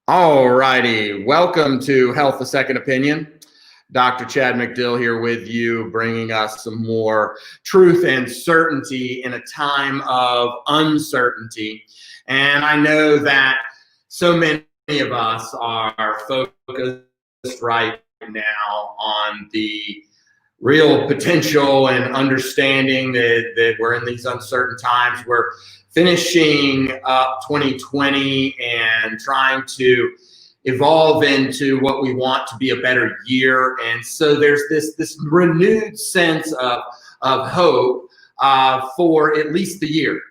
All righty. Welcome to Health, a Second Opinion. Dr. Chad McDill here with you, bringing us some more truth and certainty in a time of uncertainty. And I know that so many of us are focused right now on the real potential and understanding that we're in these uncertain times. We're finishing up 2020 and trying to evolve into what we want to be a better year. And so there's this renewed sense of hope for at least the year.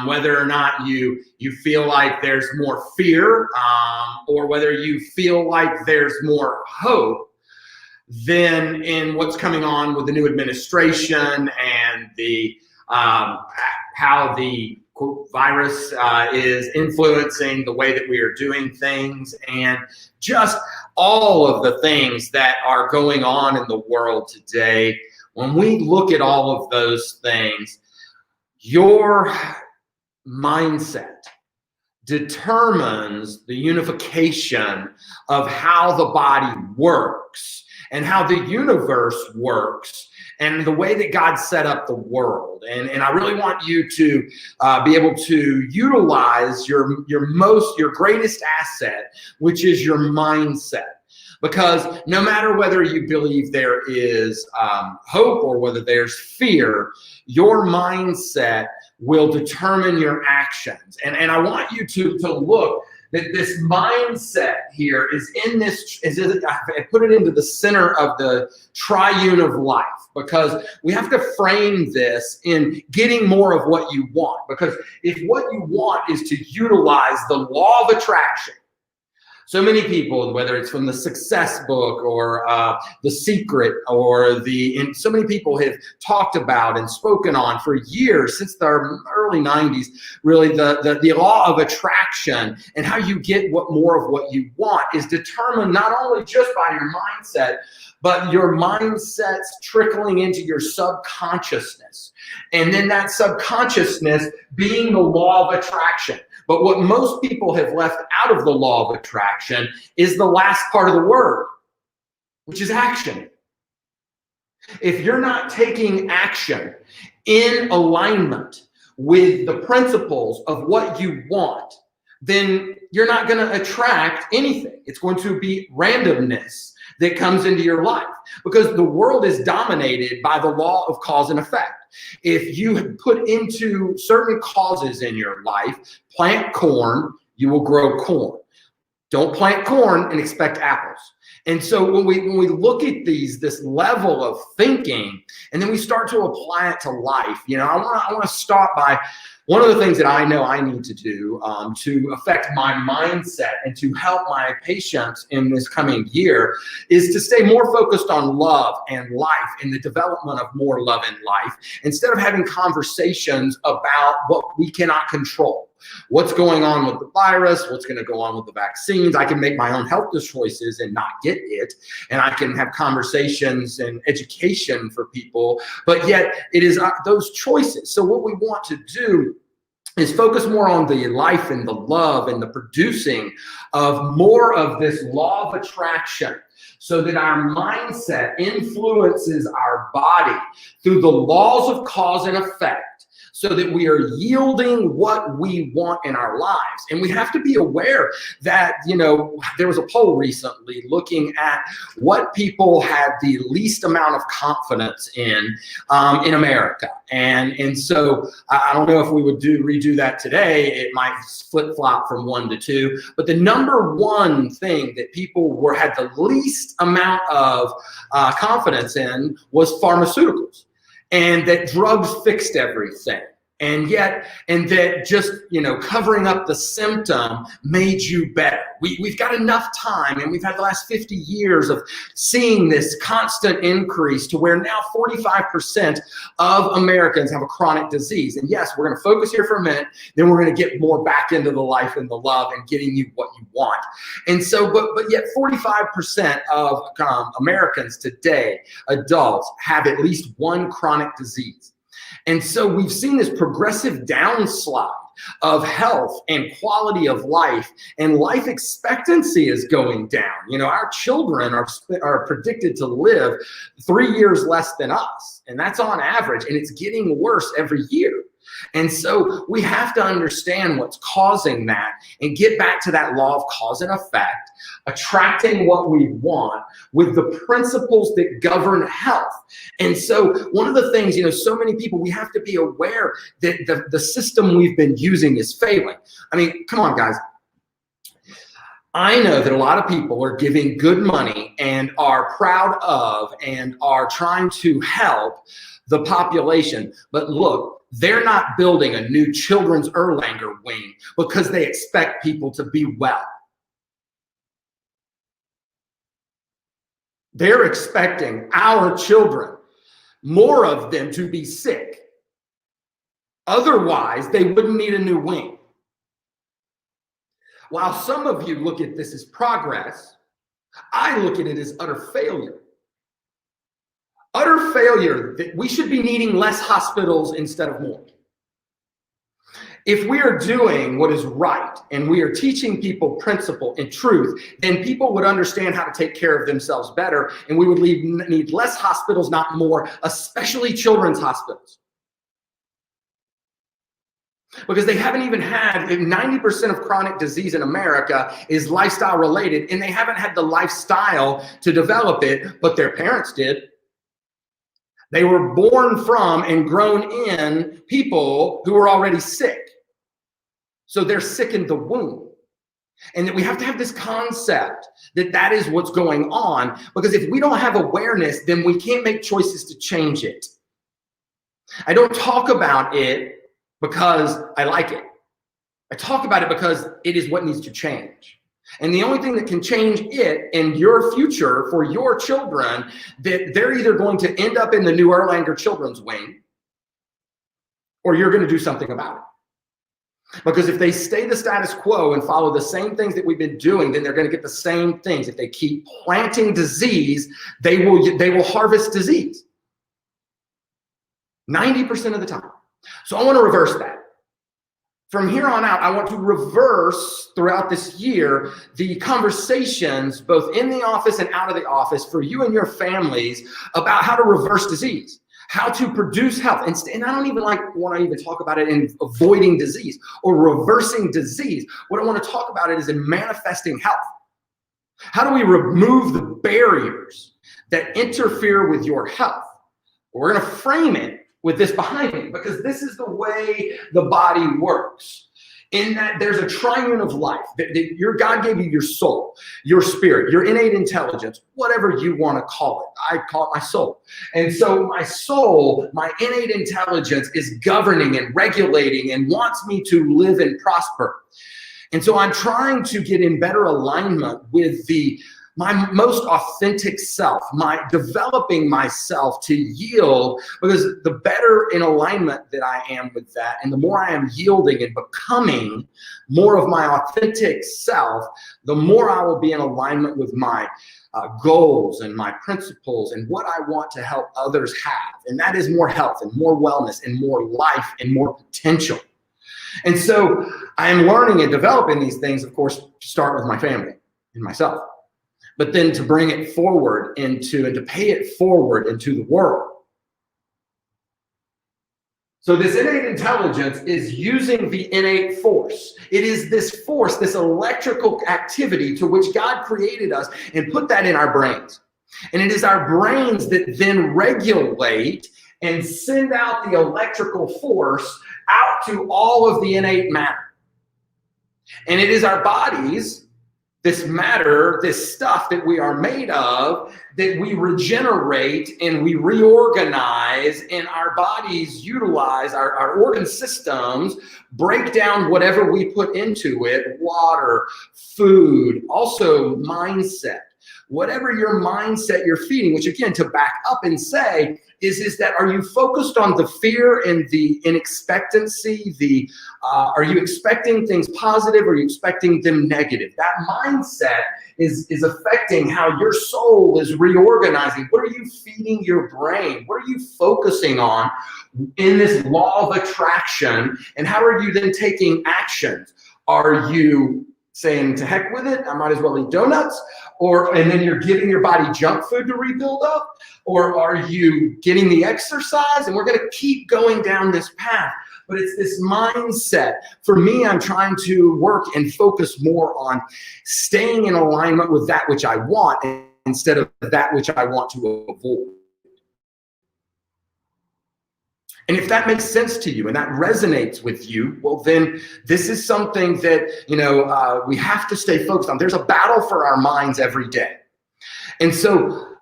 Whether or not you feel like there's more fear or whether you feel like there's more hope, then in what's coming on with the new administration and the how the virus is influencing the way that we are doing things, and just all of the things that are going on in the world today. When we look at all of those things, your mindset determines the unification of how the body works and how the universe works and the way that God set up the world. And I really want you to be able to utilize your greatest asset, which is your mindset. Because no matter whether you believe there is hope or whether there's fear, your mindset will determine your actions. And I want you to look that this mindset here is in this, I put it into the center of the triune of life, because we have to frame this in getting more of what you want. Because if what you want is to utilize the law of attraction, so many people, whether it's from the Success book or The Secret, or so many people have talked about and spoken on for years, since the early 90s, really the law of attraction, and how you get more of what you want is determined not only just by your mindset, but your mindset's trickling into your subconsciousness. And then that subconsciousness being the law of attraction. But what most people have left out of the law of attraction is the last part of the word, which is action. If you're not taking action in alignment with the principles of what you want, then you're not going to attract anything. It's going to be randomness that comes into your life, because the world is dominated by the law of cause and effect. If you put into certain causes in your life, plant corn, you will grow corn. Don't plant corn and expect apples. And so when we look at this level of thinking, and then we start to apply it to life, I want to start by one of the things that I know I need to do to affect my mindset and to help my patients in this coming year is to stay more focused on love and life and the development of more love in life, instead of having conversations about what we cannot control. What's going on with the virus, what's going to go on with the vaccines. I can make my own health choices and not get it. And I can have conversations and education for people, but yet it is those choices. So what we want to do is focus more on the life and the love and the producing of more of this law of attraction, so that our mindset influences our body through the laws of cause and effect, so that we are yielding what we want in our lives. And we have to be aware that, there was a poll recently looking at what people had the least amount of confidence in America. And so I don't know if we would redo that today. It might flip-flop from 1 to 2. But the number one thing that people had the least amount of confidence in was pharmaceuticals. And that drugs fixed everything. And that just, covering up the symptom made you better. We've got enough time, and we've had the last 50 years of seeing this constant increase to where now 45% of Americans have a chronic disease. And yes, we're going to focus here for a minute, then we're going to get more back into the life and the love and getting you what you want. And so, but yet 45% of Americans today, adults, have at least one chronic disease. And so we've seen this progressive downslide of health and quality of life, and life expectancy is going down. You know, our children are predicted to live 3 years less than us, and that's on average, and it's getting worse every year. And so we have to understand what's causing that and get back to that law of cause and effect, attracting what we want with the principles that govern health. And so one of the things, you know, so many people, we have to be aware that the system we've been using is failing. I mean, come on, guys. I know that a lot of people are giving good money and are proud of and are trying to help the population. But look, they're not building a new children's Erlanger wing because they expect people to be well. They're expecting our children, more of them, to be sick. Otherwise, they wouldn't need a new wing. While some of you look at this as progress, I look at it as utter failure. Utter failure that we should be needing less hospitals instead of more. If we are doing what is right and we are teaching people principle and truth, then people would understand how to take care of themselves better, and we would need less hospitals, not more, especially children's hospitals. Because they haven't even had, 90% of chronic disease in America is lifestyle related, and they haven't had the lifestyle to develop it, but their parents did. They were born from and grown in people who were already sick. So they're sick in the womb. And that we have to have this concept that that is what's going on, because if we don't have awareness, then we can't make choices to change it. I don't talk about it because I like it. I talk about it because it is what needs to change. And the only thing that can change it in your future for your children, that they're either going to end up in the new Erlanger Children's Wing, or you're going to do something about it. Because if they stay the status quo and follow the same things that we've been doing, then they're going to get the same things. If they keep planting disease, they will harvest disease 90% of the time. So I want to reverse that. From here on out, I want to reverse throughout this year the conversations both in the office and out of the office for you and your families about how to reverse disease, how to produce health. And I don't even want to even talk about it in avoiding disease or reversing disease. What I want to talk about it is in manifesting health. How do we remove the barriers that interfere with your health? We're going to frame it with this behind me, because this is the way the body works. In that there's a triune of life. Your God gave you your soul, your spirit, your innate intelligence, whatever you want to call it. I call it my soul. And so my soul, my innate intelligence, is governing and regulating and wants me to live and prosper. And so I'm trying to get in better alignment with my most authentic self, my developing myself to yield, because the better in alignment that I am with that, and the more I am yielding and becoming more of my authentic self, the more I will be in alignment with my goals and my principles and what I want to help others have. And that is more health and more wellness and more life and more potential. And so I am learning and developing these things, of course, to start with my family and myself, but then to bring it forward and to pay it forward into the world. So this innate intelligence is using the innate force. It is this force, this electrical activity to which God created us and put that in our brains. And it is our brains that then regulate and send out the electrical force out to all of the innate matter. And it is our bodies, this matter, this stuff that we are made of, that we regenerate and we reorganize, and our bodies utilize, our organ systems break down whatever we put into it, water, food, also mindset. whatever your mindset you're feeding, which again, to back up and say, is that are you focused on the fear and the inexpectancy? Are you expecting things positive or are you expecting them negative? That mindset is affecting how your soul is reorganizing. What are you feeding your brain? What are you focusing on in this law of attraction? And how are you then taking actions? Are you saying, to heck with it, I might as well eat donuts? And then you're giving your body junk food to rebuild up? Or are you getting the exercise? And we're going to keep going down this path. But it's this mindset. For me, I'm trying to work and focus more on staying in alignment with that which I want instead of that which I want to avoid. And if that makes sense to you and that resonates with you, well, then this is something that, we have to stay focused on. There's a battle for our minds every day. And so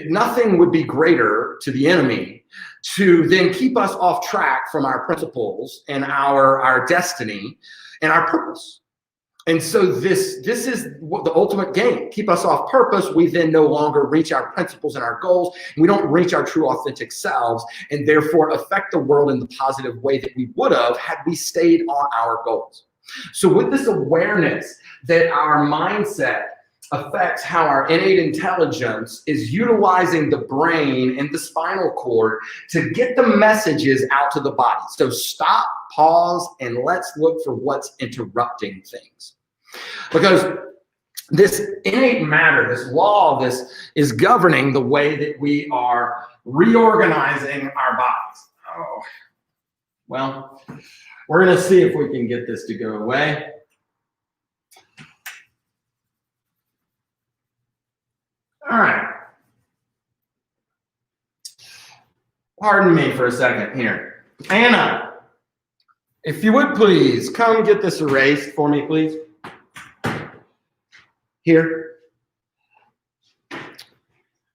nothing would be greater to the enemy to then keep us off track from our principles and our destiny and our purpose. And so this is what the ultimate game. Keep us off purpose. We then no longer reach our principles and our goals. And we don't reach our true authentic selves and therefore affect the world in the positive way that we would have had we stayed on our goals. So with this awareness that our mindset affects how our innate intelligence is utilizing the brain and the spinal cord to get the messages out to the body. So stop, pause, and let's look for what's interrupting things. Because this innate matter, this law, this is governing the way that we are reorganizing our bodies. Oh, well, we're going to see if we can get this to go away. All right. Pardon me for a second here. Anna, if you would please come get this erased for me, please. Here.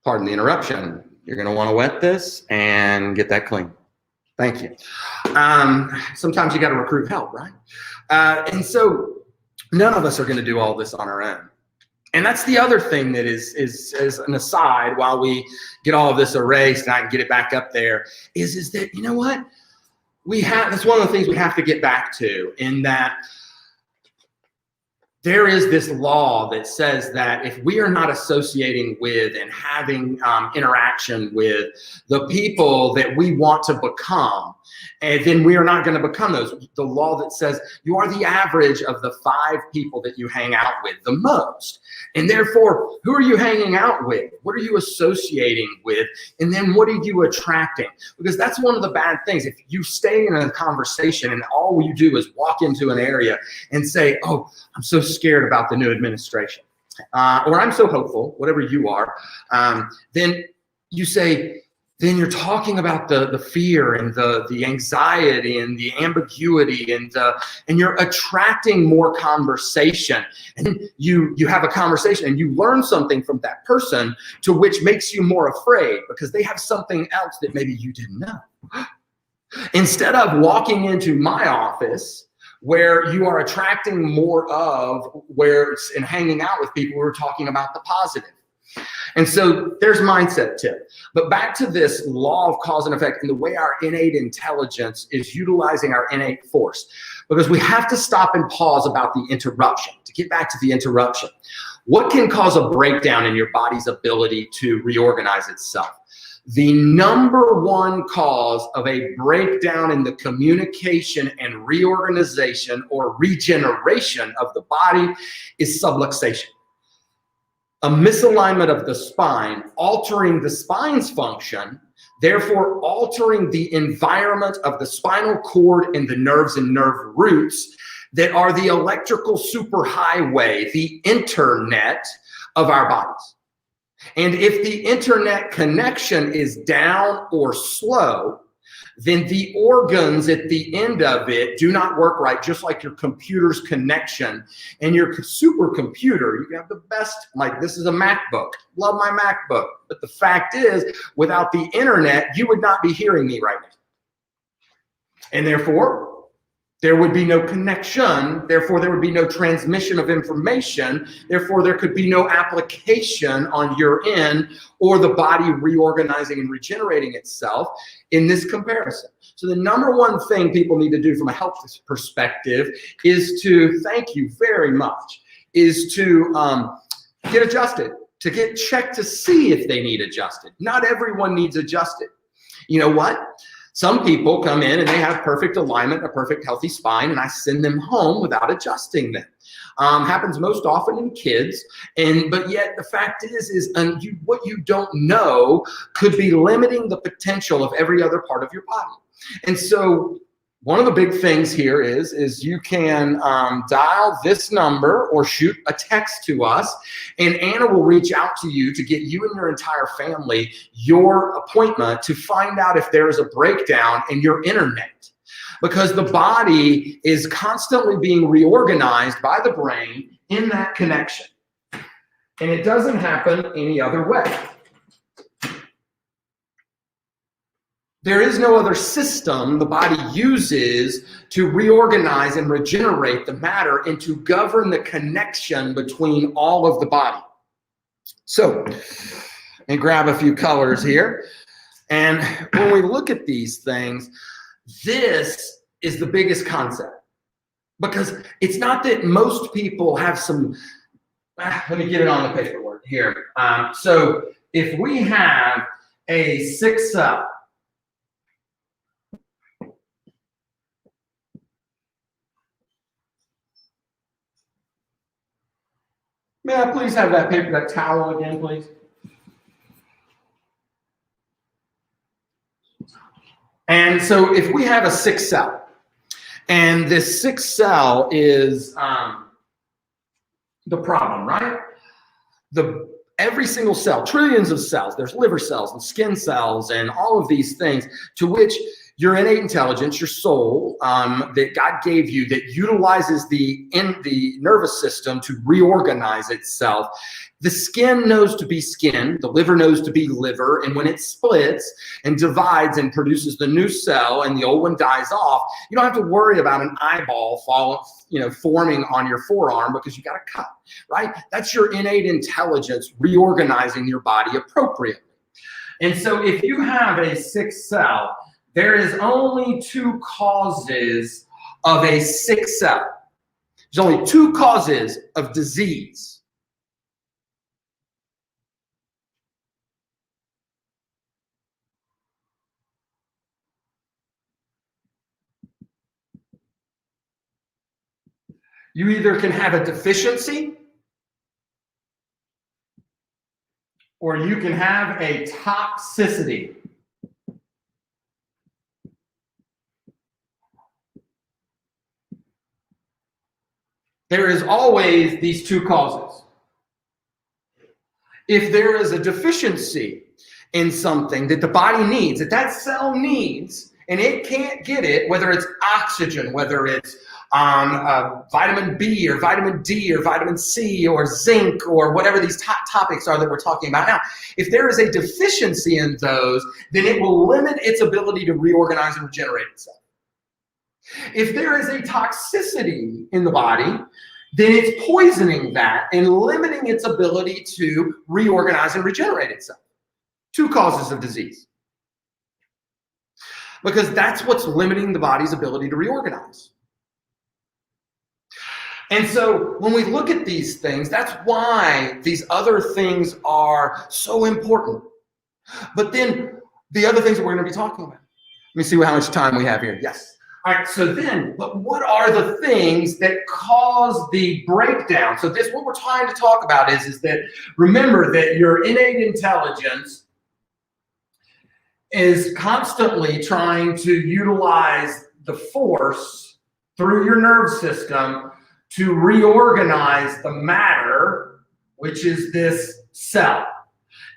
Pardon the interruption. You're going to want to wet this and get that clean. Thank you. Sometimes you got to recruit help, right? And so none of us are going to do all this on our own. And that's the other thing that is an aside while we get all of this erased and I can get it back up there is that, you know what? That's one of the things we have to get back to, in that there is this law that says that if we are not associating with and having interaction with the people that we want to become, and then we are not going to become those. The law that says you are the average of the 5 people that you hang out with the most. And therefore, who are you hanging out with? What are you associating with? And then what are you attracting? Because that's one of the bad things. If you stay in a conversation and all you do is walk into an area and say, oh, I'm so scared about the new administration, or I'm so hopeful, whatever you are, then you say, then you're talking about the fear and the anxiety and the ambiguity and you're attracting more conversation. And then you have a conversation and you learn something from that person, to which makes you more afraid because they have something else that maybe you didn't know. Instead of walking into my office where you are attracting more of and hanging out with people who are talking about the positive. And so there's mindset tip. But back to this law of cause and effect and the way our innate intelligence is utilizing our innate force. Because we have to stop and pause about the interruption. To get back to the interruption, what can cause a breakdown in your body's ability to reorganize itself? The number one cause of a breakdown in the communication and reorganization or regeneration of the body is subluxation. A misalignment of the spine, altering the spine's function, therefore altering the environment of the spinal cord and the nerves and nerve roots that are the electrical superhighway, the internet of our bodies. And if the internet connection is down or slow, then the organs at the end of it do not work right, just like your computer's connection. And your supercomputer, you have the best, like this is a MacBook. Love my MacBook. But the fact is, without the internet, you would not be hearing me right now. And therefore, There would be no connection, therefore there would be no transmission of information, therefore there could be no application on your end or the body reorganizing and regenerating itself in this comparison. So the number one thing people need to do from a health perspective is to, thank you very much, is to get adjusted, to get checked to see if they need adjusted. Not everyone needs adjusted. You know what? Some people come in and they have perfect alignment, a perfect healthy spine, and I send them home without adjusting them. Happens most often in kids, but yet the fact is what you don't know could be limiting the potential of every other part of your body. And so one of the big things here is you can dial this number or shoot a text to us, and Anna will reach out to you to get you and your entire family your appointment to find out if there is a breakdown in your internet. Because the body is constantly being reorganized by the brain in that connection. And it doesn't happen any other way. There is no other system the body uses to reorganize and regenerate the matter and to govern the connection between all of the body. So, and grab a few colors here. And when we look at these things, this is the biggest concept. Because it's not that most people have some, let me get it on the paperwork here. So if we have a 6 cell, may I please have that paper, that towel again, please? And so if we have a 6 cell, and this 6 cell is the problem, right? Every single cell, trillions of cells, there's liver cells and skin cells and all of these things to which your innate intelligence, your soul that God gave you that utilizes the nervous system to reorganize itself. The skin knows to be skin, the liver knows to be liver, and when it splits and divides and produces the new cell and the old one dies off, you don't have to worry about an eyeball forming on your forearm because you got a cut, right? That's your innate intelligence reorganizing your body appropriately. And so if you have a 6 cell, there is only 2 causes of a 6 cell. There's only 2 causes of disease. You either can have a deficiency or you can have a toxicity. There is always these 2 causes. If there is a deficiency in something that the body needs, that cell needs, and it can't get it, whether it's oxygen, whether it's vitamin B or vitamin D or vitamin C or zinc or whatever these topics are that we're talking about now, if there is a deficiency in those, then it will limit its ability to reorganize and regenerate itself. If there is a toxicity in the body, then it's poisoning that and limiting its ability to reorganize and regenerate itself. 2 causes of disease. Because that's what's limiting the body's ability to reorganize. And so when we look at these things, that's why these other things are so important. But then the other things that we're going to be talking about. Let me see how much time we have here. Yes. All right, so then, but what are the things that cause the breakdown? So this, what we're trying to talk about is that, remember that your innate intelligence is constantly trying to utilize the force through your nerve system to reorganize the matter, which is this cell.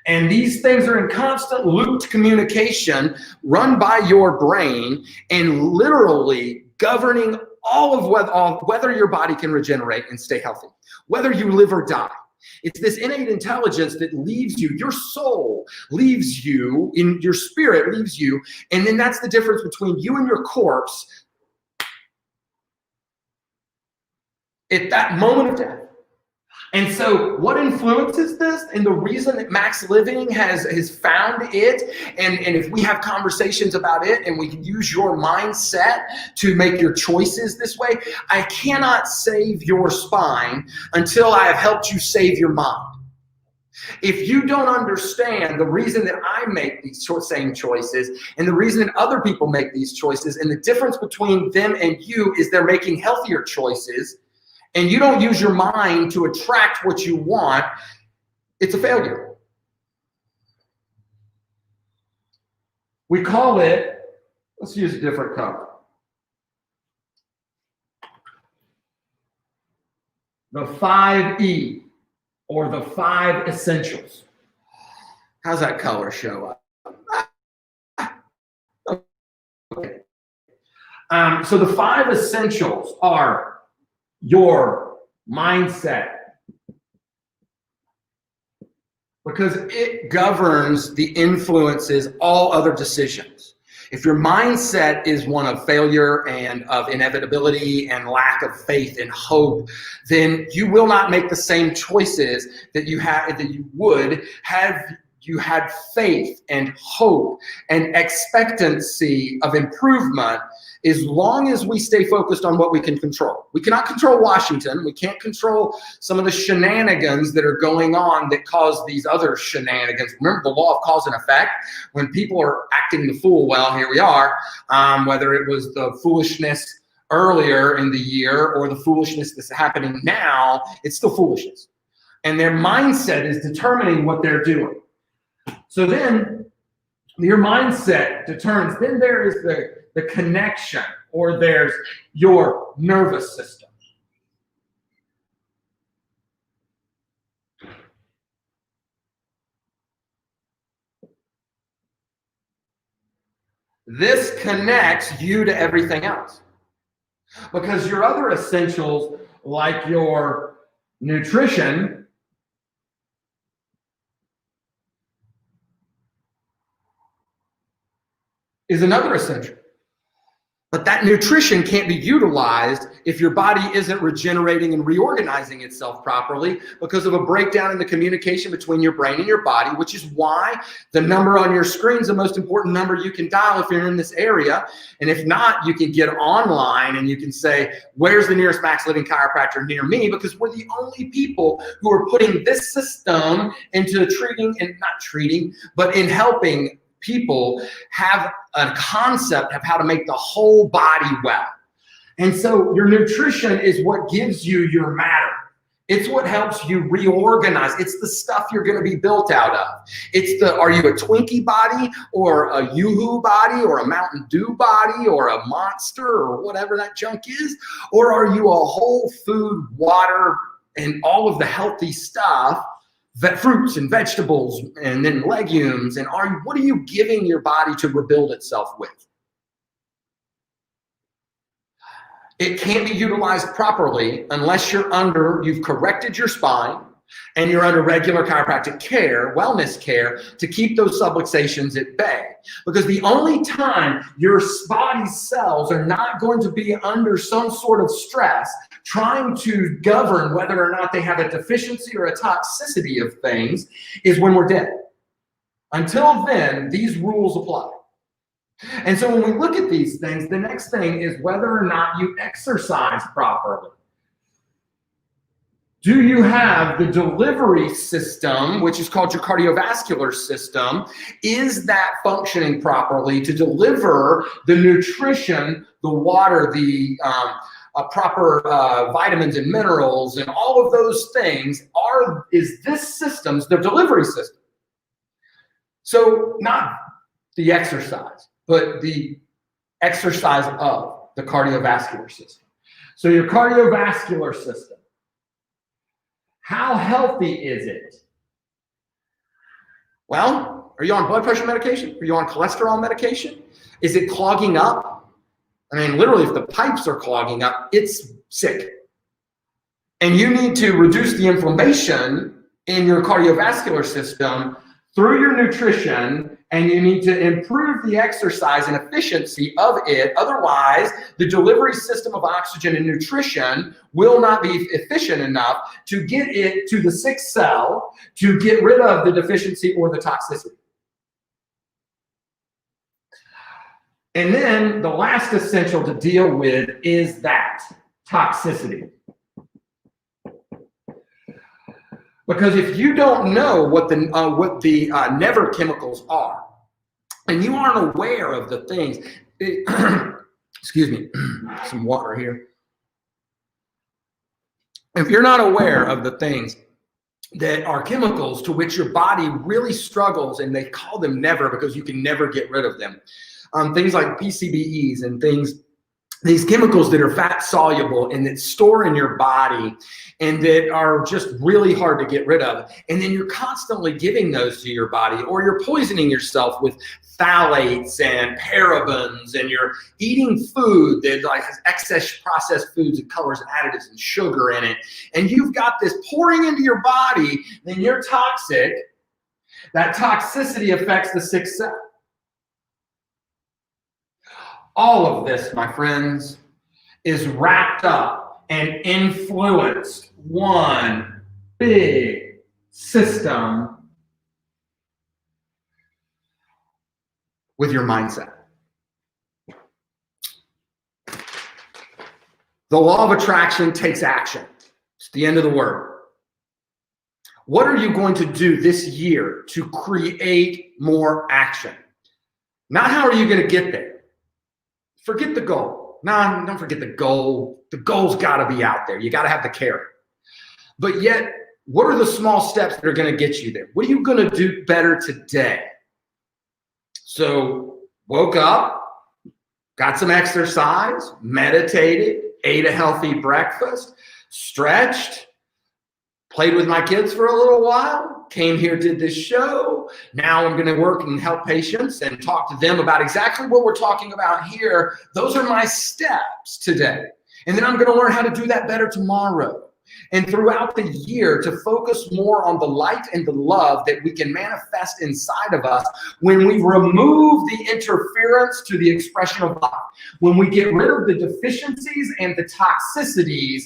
And these things are in constant looped communication run by your brain and literally governing all of whether your body can regenerate and stay healthy, whether you live or die. It's this innate intelligence that leaves you, your soul leaves you, in your spirit leaves you, and then that's the difference between you and your corpse at that moment of death. And so what influences this, and the reason that Max Living has found it, and if we have conversations about it and we can use your mindset to make your choices this way, I cannot save your spine until I have helped you save your mind. If you don't understand the reason that I make these same choices and the reason that other people make these choices, and the difference between them and you is they're making healthier choices, and you don't use your mind to attract what you want, it's a failure. We call it, let's use a different color, the 5E, or the 5 essentials. How's that color show up? Okay. So the 5 essentials are your mindset, because it governs the influences all other decisions. If your mindset is one of failure and of inevitability and lack of faith and hope, then you will not make the same choices that you would have you had faith and hope and expectancy of improvement, as long as we stay focused on what we can control. We cannot control Washington. We can't control some of the shenanigans that are going on that cause these other shenanigans. Remember the law of cause and effect? When people are acting the fool, well, here we are, whether it was the foolishness earlier in the year or the foolishness that's happening now, it's still foolishness. And their mindset is determining what they're doing. So then your mindset determines, then there is the connection, or there's your nervous system. This connects you to everything else. Because your other essentials, like your nutrition, is another essential. But that nutrition can't be utilized if your body isn't regenerating and reorganizing itself properly because of a breakdown in the communication between your brain and your body, which is why the number on your screen is the most important number you can dial if you're in this area. And if not, you can get online and you can say, where's the nearest Max Living chiropractor near me? Because we're the only people who are putting this system into treating, and not treating, but in helping people have a concept of how to make the whole body well. And so your nutrition is what gives you your matter. It's what helps you reorganize. It's the stuff you're going to be built out of. It's the, are you a Twinkie body or a Yoo-hoo body or a Mountain Dew body or a Monster or whatever that junk is? Or are you a whole food, water, and all of the healthy stuff, fruits and vegetables and then legumes, and what are you giving your body to rebuild itself with? It can't be utilized properly unless you've corrected your spine and you're under regular chiropractic care, wellness care, to keep those subluxations at bay. Because the only time your body's cells are not going to be under some sort of stress trying to govern whether or not they have a deficiency or a toxicity of things is when we're dead. Until then, these rules apply. And so when we look at these things, the next thing is whether or not you exercise properly. Do you have the delivery system, which is called your cardiovascular system? Is that functioning properly to deliver the nutrition, the water, the proper vitamins and minerals, and all of those things? Is this system's the delivery system? So not the exercise, but the exercise of the cardiovascular system. So your cardiovascular system, how healthy is it? Well, are you on blood pressure medication? Are you on cholesterol medication? Is it clogging up? I mean, literally, if the pipes are clogging up, it's sick. And you need to reduce the inflammation in your cardiovascular system through your nutrition and you need to improve the exercise and efficiency of it. Otherwise, the delivery system of oxygen and nutrition will not be efficient enough to get it to the sick cell to get rid of the deficiency or the toxicity. And then the last essential to deal with is that toxicity. Because if you don't know what the never chemicals are, and you aren't aware of the things, excuse me, some water here. If you're not aware of the things that are chemicals to which your body really struggles, and they call them never because you can never get rid of them, things like PCBs and these chemicals that are fat soluble and that store in your body and that are just really hard to get rid of. And then you're constantly giving those to your body, or you're poisoning yourself with phthalates and parabens, and you're eating food that like has excess processed foods and colors and additives and sugar in it. And you've got this pouring into your body, then you're toxic. That toxicity affects the sick cell. All of this, my friends, is wrapped up and influenced one big system with your mindset. The law of attraction takes action. It's the end of the word. What are you going to do this year to create more action? Not how are you going to get there. Forget the goal. No, don't forget the goal. The goal's got to be out there. You got to have the carrot. But yet, what are the small steps that are going to get you there? What are you going to do better today? So, woke up, got some exercise, meditated, ate a healthy breakfast, stretched, played with my kids for a little while, came here, did this show. Now I'm going to work and help patients and talk to them about exactly what we're talking about here. Those are my steps today. And then I'm going to learn how to do that better tomorrow. And throughout the year, to focus more on the light and the love that we can manifest inside of us when we remove the interference to the expression of life. When we get rid of the deficiencies and the toxicities,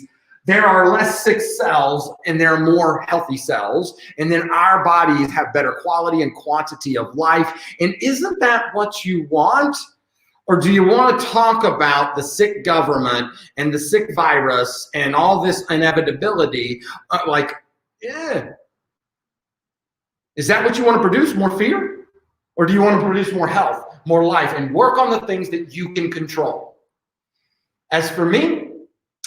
there are less sick cells and there are more healthy cells. And then our bodies have better quality and quantity of life. And isn't that what you want? Or do you want to talk about the sick government and the sick virus and all this inevitability? Is that what you want to produce? More fear? Or do you want to produce more health, more life, and work on the things that you can control? As for me,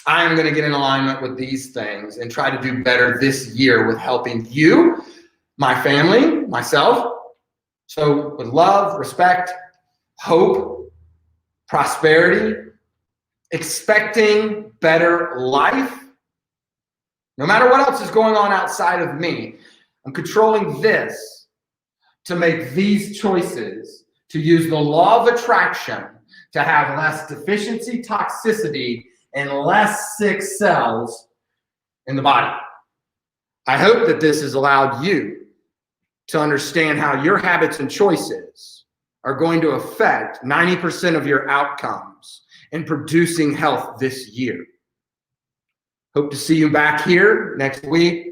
I am going to get in alignment with these things and try to do better this year with helping you, my family, myself. So with love, respect, hope, prosperity, expecting better life. No matter what else is going on outside of me, I'm controlling this to make these choices, to use the law of attraction, to have less deficiency, toxicity, and less sick cells in the body. I hope that this has allowed you to understand how your habits and choices are going to affect 90% of your outcomes in producing health this year. Hope to see you back here next week